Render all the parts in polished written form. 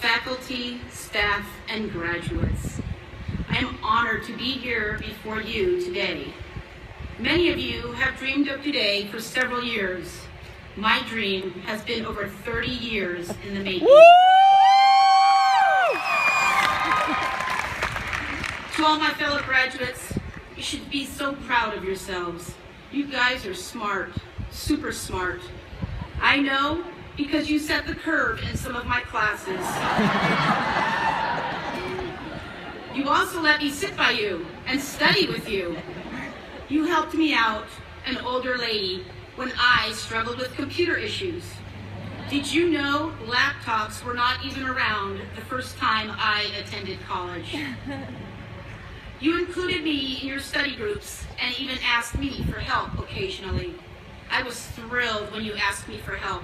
faculty, staff, and graduates. I am honored to be here before you today. Many of you have dreamed of today for several years. My dream has been over 30 years in the making. To all my fellow graduates, you should be so proud of yourselves. You guys are smart, super smart. I know because you set the curve in some of my classes. You also let me sit by you and study with you. You helped me out, an older lady, when I struggled with computer issues. Did you know laptops were not even around the first time I attended college? You included me in your study groups and even asked me for help occasionally. I was thrilled when you asked me for help.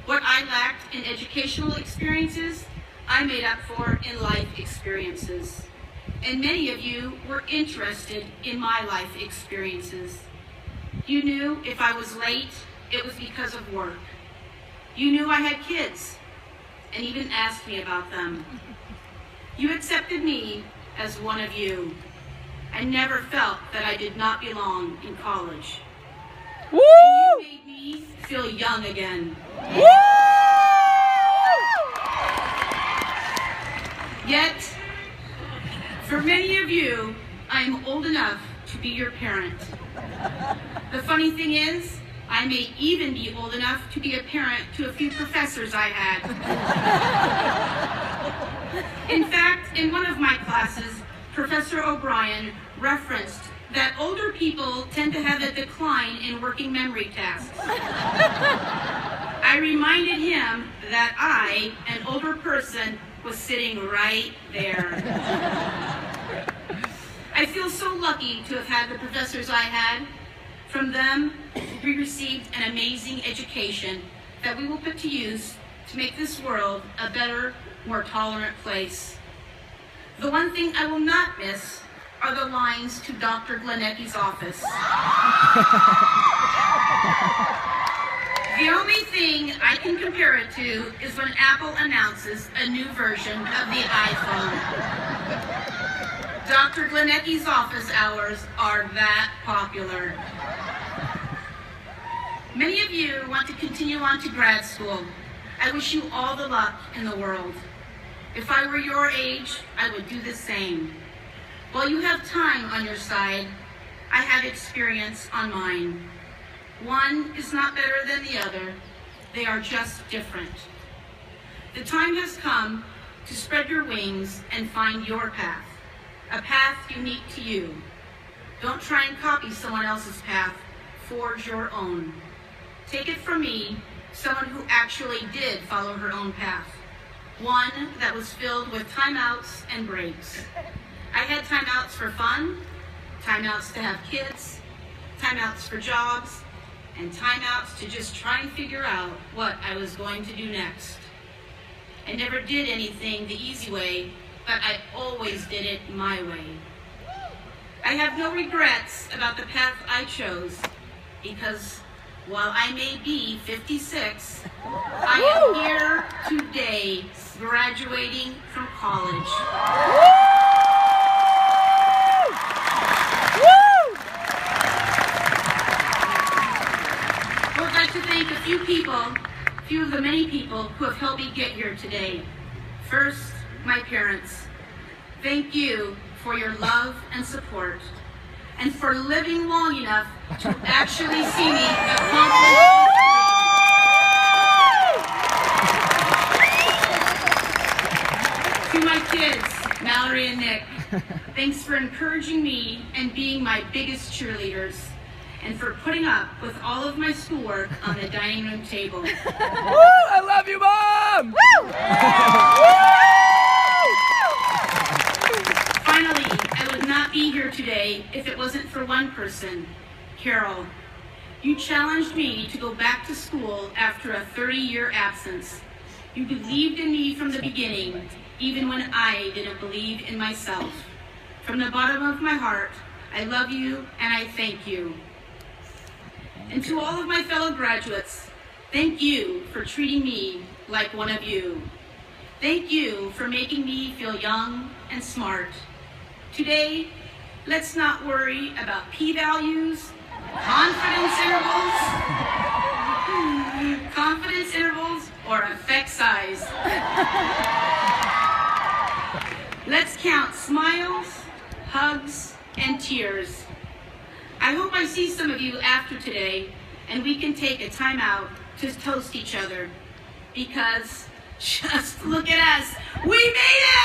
What I lacked in educational experiences, I made up for in life experiences. And many of you were interested in my life experiences. You knew if I was late, it was because of work. You knew I had kids and even asked me about them. You accepted me as one of you. I never felt that I did not belong in college. Woo! And you made me feel young again. Woo! Yet, for many of you, I am old enough to be your parent. The funny thing is, I may even be old enough to be a parent to a few professors I had. In fact, in one of my classes, Professor O'Brien referenced that older people tend to have a decline in working memory tasks. I reminded him that I, an older person, was sitting right there. I feel so lucky to have had the professors I had. From them, we received an amazing education that we will put to use to make this world a better, more tolerant place. The one thing I will not miss are the lines to Dr. Glenecky's office. The only thing I can compare it to is when Apple announces a new version of the iPhone. Dr. Glenecky's office hours are that popular. Many of you want to continue on to grad school. I wish you all the luck in the world. If I were your age, I would do the same. While you have time on your side, I have experience on mine. One is not better than the other. They are just different. The time has come to spread your wings and find your path, a path unique to you. Don't try and copy someone else's path. Forge your own. Take it from me, someone who actually did follow her own path. One that was filled with timeouts and breaks. I had timeouts for fun, timeouts to have kids, timeouts for jobs, and timeouts to just try and figure out what I was going to do next. I never did anything the easy way, but I always did it my way. I have no regrets about the path I chose, because while I may be 56, I am here today graduating from college. I would like to thank a few of the many people who have helped me get here today. First, my parents. Thank you for your love and support, and for living long enough to actually see me accomplish. To my kids, Mallory and Nick, thanks for encouraging me and being my biggest cheerleaders, and for putting up with all of my schoolwork on the dining room table. Woo! I love you, Mom! Woo! Finally, I would not be here today if it wasn't for one person, Carol. You challenged me to go back to school after a 30-year absence. You believed in me from the beginning, even when I didn't believe in myself. From the bottom of my heart, I love you and I thank you. And to all of my fellow graduates, thank you for treating me like one of you. Thank you for making me feel young and smart. Today, let's not worry about p-values, confidence intervals, or effect size. Let's count smiles, hugs, and tears. I hope I see some of you after today and we can take a time out to toast each other. Because just look at us, we made it!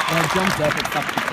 When I jumped up, it stopped.